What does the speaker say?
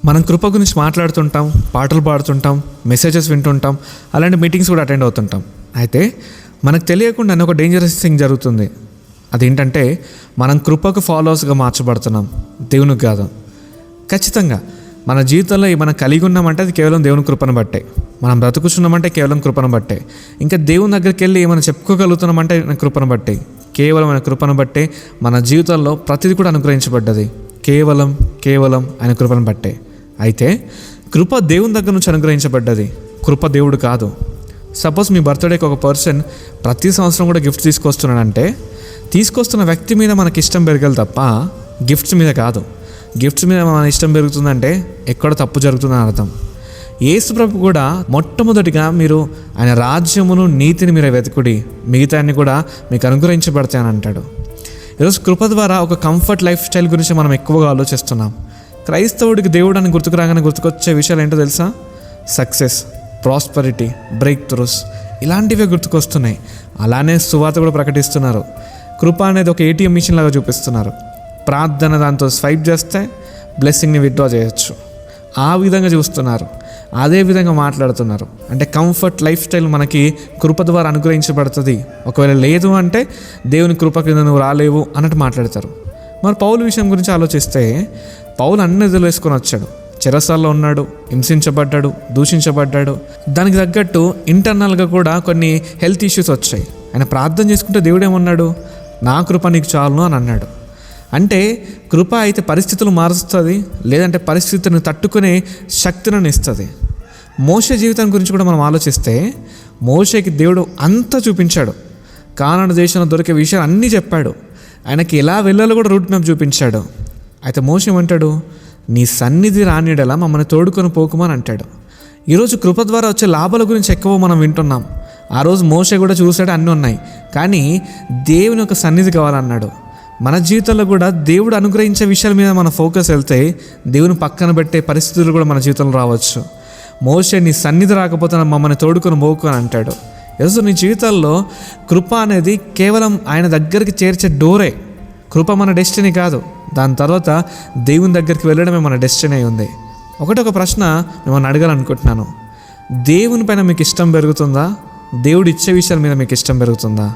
మనం కృప గురించి మాట్లాడుతుంటాం, పాటలు పాడుతుంటాం, మెసేజెస్ వింటుంటాం, అలాంటి మీటింగ్స్ కూడా అటెండ్ అవుతుంటాం. అయితే మనకు తెలియకుండానే ఒక డేంజరస్ థింగ్ జరుగుతుంది. అదేంటంటే మనం కృపకు ఫాలోవర్స్గా మార్చబడుతున్నాం, దేవునికి కాదు. ఖచ్చితంగా మన జీవితంలో మనం కలిగి ఉన్నామంటే అది కేవలం దేవుని కృపను బట్టే. మనం బ్రతుకుతున్నామంటే కేవలం కృపను బట్టే. ఇంకా దేవుని దగ్గరికి వెళ్ళి మనం చెప్పుకోగలుగుతున్నామంటే కృపను బట్టే. కేవలం ఆయన కృపను బట్టే మన జీవితంలో ప్రతిదీ కూడా అనుగ్రహించబడ్డది. కేవలం ఆయన కృపను బట్టే. అయితే కృప దేవుని దగ్గర నుంచి అనుగ్రహించబడ్డది, కృప దేవుడు కాదు. సపోజ్ మీ బర్త్డేకి ఒక పర్సన్ ప్రతి సంవత్సరం కూడా గిఫ్ట్ తీసుకొస్తున్నాడంటే తీసుకొస్తున్న వ్యక్తి మీద మనకి ఇష్టం పెరగాలి తప్ప గిఫ్ట్స్ మీద కాదు. గిఫ్ట్స్ మీద మన ఇష్టం పెరుగుతుందంటే ఎక్కడ తప్పు జరుగుతుందని అర్థం. యేసు ప్రభు కూడా మొట్టమొదటిగా మీరు ఆయన రాజ్యమును నీతిని మీరు వెతుకుడి, మిగతాన్ని కూడా మీకు అనుగ్రహించబడతాయని అంటాడు. ఈరోజు కృప ద్వారా ఒక కంఫర్ట్ లైఫ్ స్టైల్ గురించి మనం ఎక్కువగా ఆలోచిస్తున్నాం. క్రైస్తవుడికి దేవుడు అని గుర్తుకు రాగానే గుర్తుకొచ్చే విషయాలు ఏంటో తెలుసా? సక్సెస్, ప్రాస్పరిటీ, బ్రేక్ త్రూస్, ఇలాంటివే గుర్తుకొస్తున్నాయి. అలానే సువార్త కూడా ప్రకటిస్తున్నారు. కృప అనేది ఒక ఏటీఎం మిషన్ లాగా చూపిస్తున్నారు. ప్రార్థన దాంతో స్వైప్ చేస్తే బ్లెస్సింగ్ని విత్డ్రా చేయొచ్చు. ఆ విధంగా చూస్తున్నారు, అదే విధంగా మాట్లాడుతున్నారు. అంటే కంఫర్ట్ లైఫ్ స్టైల్ మనకి కృప ద్వారా అనుగ్రహించబడుతుంది. ఒకవేళ లేదు అంటే దేవుని కృప కింద నువ్వు రాలేవు అన్నట్టు మాట్లాడతారు. మరి పౌలు విషయం గురించి ఆలోచిస్తే పౌలు అన్ని వదిలేసుకొని వచ్చాడు. చెరసాల్లో ఉన్నాడు, హింసించబడ్డాడు, దూషించబడ్డాడు. దానికి తగ్గట్టు ఇంటర్నల్గా కూడా కొన్ని హెల్త్ ఇష్యూస్ వచ్చాయి. ఆయన ప్రార్థన చేసుకుంటే దేవుడు ఏమన్నాడు? నా కృప నీకు చాలును అని అన్నాడు. అంటే కృప అయితే పరిస్థితులు మారుస్తుంది, లేదంటే పరిస్థితులను తట్టుకునే శక్తిని ఇస్తుంది. మోషే జీవితం గురించి కూడా మనం ఆలోచిస్తే మోషేకి దేవుడు అంతా చూపించాడు. కానాను దేశంలో దొరికే విషయాలు అన్నీ చెప్పాడు. ఆయనకి ఎలా వెళ్ళాలో కూడా రూట్ మ్యాప్ చూపించాడు. అయితే మోషే ఏమంటాడు? నీ సన్నిధి రానిడలా మమ్మల్ని తోడుకొని పోకుమని అంటాడు. ఈరోజు కృప ద్వారా వచ్చే లాభాల గురించి ఎక్కువ మనం వింటున్నాం. ఆ రోజు మోషే కూడా చూసాడు, అన్నీ ఉన్నాయి. కానీ దేవుని ఒక సన్నిధి కావాలన్నాడు. మన జీవితంలో కూడా దేవుడు అనుగ్రహించే విషయాల మీద మన ఫోకస్ వెళ్తే దేవుని పక్కన పెట్టే పరిస్థితులు కూడా మన జీవితంలో రావచ్చు. మోషే నీ సన్నిధి రాకపోతే మమ్మల్ని తోడుకొని పోకు అని అంటాడు. ఈరోజు నీ జీవితాల్లో కృప అనేది కేవలం ఆయన దగ్గరికి చేర్చే డోరే. కృప మన డెస్టినీ కాదు. దాని తర్వాత దేవుని దగ్గరికి వెళ్ళడమే మన డెస్టినీ అయి ఉంది. ఒక ప్రశ్న మిమ్మల్ని అడగాలనుకుంటున్నాను. దేవుని పైన మీకు ఇష్టం పెరుగుతుందా? దేవుడు ఇచ్చే విషయాల మీద మీకు ఇష్టం పెరుగుతుందా?